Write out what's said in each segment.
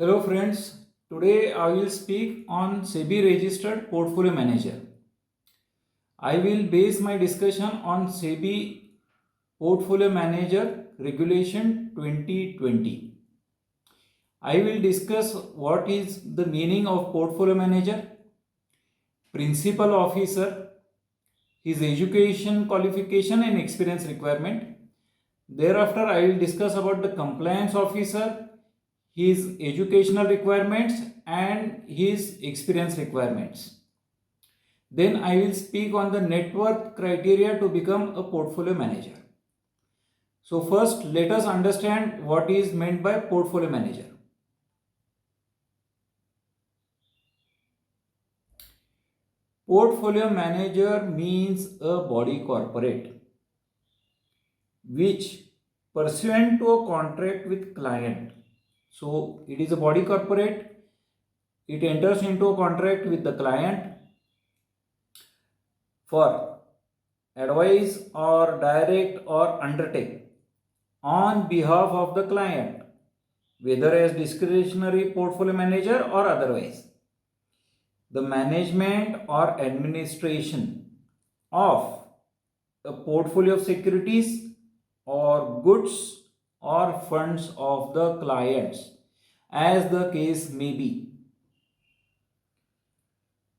Hello friends, today I will speak on SEBI registered portfolio manager. I will base my discussion on SEBI portfolio manager regulation 2020. I will discuss what is the meaning of portfolio manager, principal officer, his education, qualification and experience requirement. Thereafter I will discuss about the compliance officer, his educational requirements and his experience requirements. Then I will speak on the net worth criteria to become a portfolio manager. So first let us understand what is meant by portfolio manager. Portfolio manager means a body corporate which pursuant to a contract with client. So it is a body corporate, it enters into a contract with the client for advice or direct or undertake on behalf of the client, whether as discretionary portfolio manager or otherwise. The management or administration of a portfolio of securities or goods or funds of the clients, as the case may be.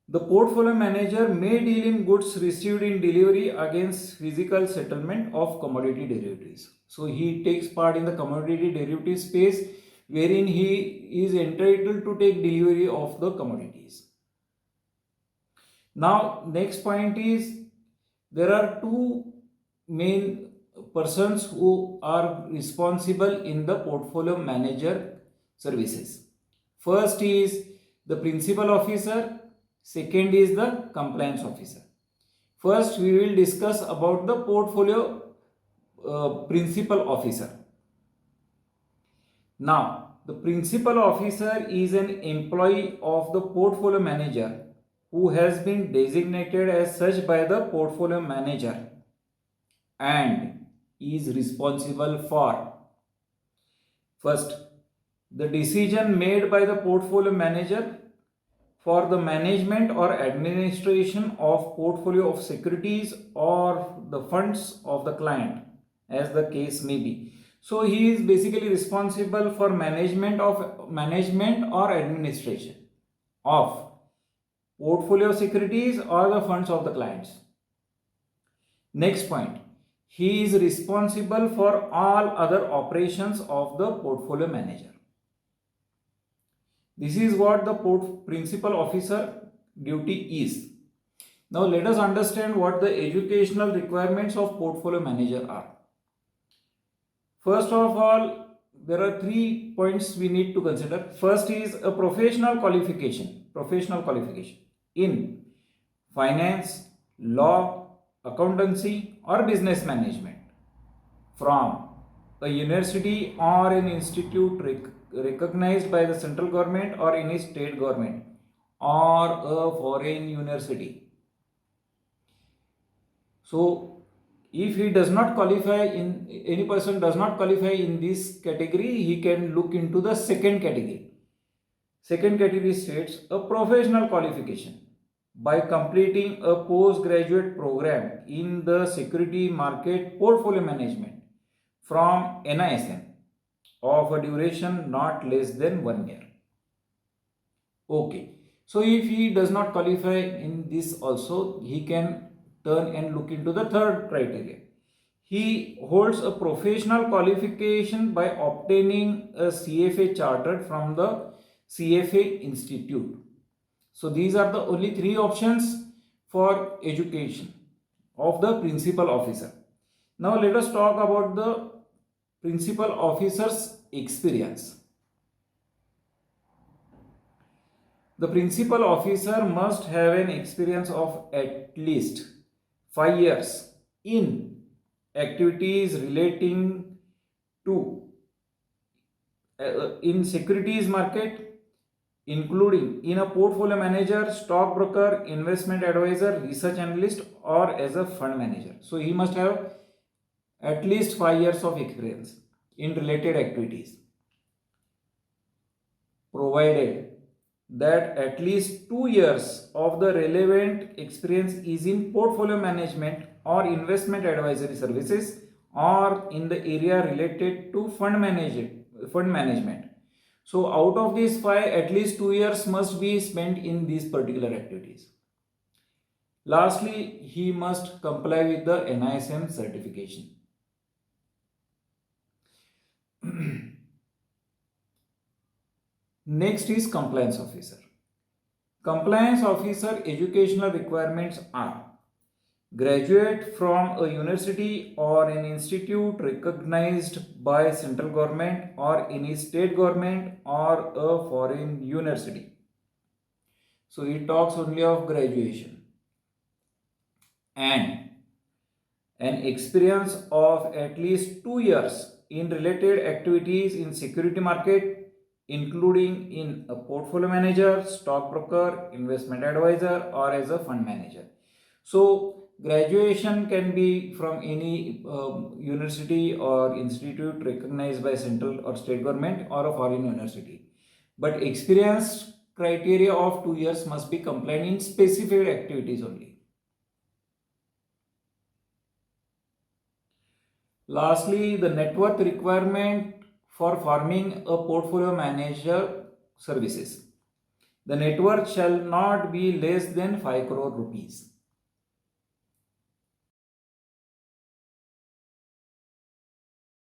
The portfolio manager may deal in goods received in delivery against physical settlement of commodity derivatives. So he takes part in the commodity derivative space wherein he is entitled to take delivery of the commodities. Now next point is there are two main persons who are responsible in the portfolio manager services. First is the principal officer, second is the compliance officer. First we will discuss about the portfolio principal officer. Now the principal officer is an employee of the portfolio manager who has been designated as such by the portfolio manager and is responsible for first the decision made by the portfolio manager for the management or administration of portfolio of securities or the funds of the client, as the case may be. So he is basically responsible for management or administration of portfolio securities or the funds of the clients. Next point, he is responsible for all other operations of the portfolio manager. This is what the principal officer duty is. Now let us understand what the educational requirements of portfolio manager are. First of all, there are 3 points we need to consider. First is a professional qualification in finance, law, accountancy or business management from a university or an institute recognized by the central government or any state government or a foreign university. So if he does not qualify in, any person does not qualify in this category, he can look into the second category. Second category states a professional qualification by completing a postgraduate program in the security market portfolio management from NISM of a duration not less than 1 year. Okay, so if he does not qualify in this also, he can turn and look into the third criteria. He holds a professional qualification by obtaining a CFA chartered from the CFA Institute. So these are the only 3 options for education of the principal officer. Now let us talk about the principal officer's experience. The principal officer must have an experience of at least 5 years in activities relating to in securities market, including in a portfolio manager, stockbroker, investment advisor, research analyst or as a fund manager. So he must have at least 5 years of experience in related activities. provided that at least 2 years of the relevant experience is in portfolio management or investment advisory services or in the area related to fund management. So out of these 5, at least 2 years must be spent in these particular activities. Lastly, he must comply with the NISM certification. Next is compliance officer. Compliance officer educational requirements are graduate from a university or an institute recognized by central government or any state government or a foreign university. So it talks only of graduation. And an experience of at least 2 years in related activities in security market, including in a portfolio manager, stockbroker, investment advisor, or as a fund manager. So graduation can be from any university or institute recognized by central or state government or a foreign university. But experience criteria of 2 years must be compliant in specified activities only. Lastly, the net worth requirement for forming a portfolio manager services. The net worth shall not be less than 5 crore rupees.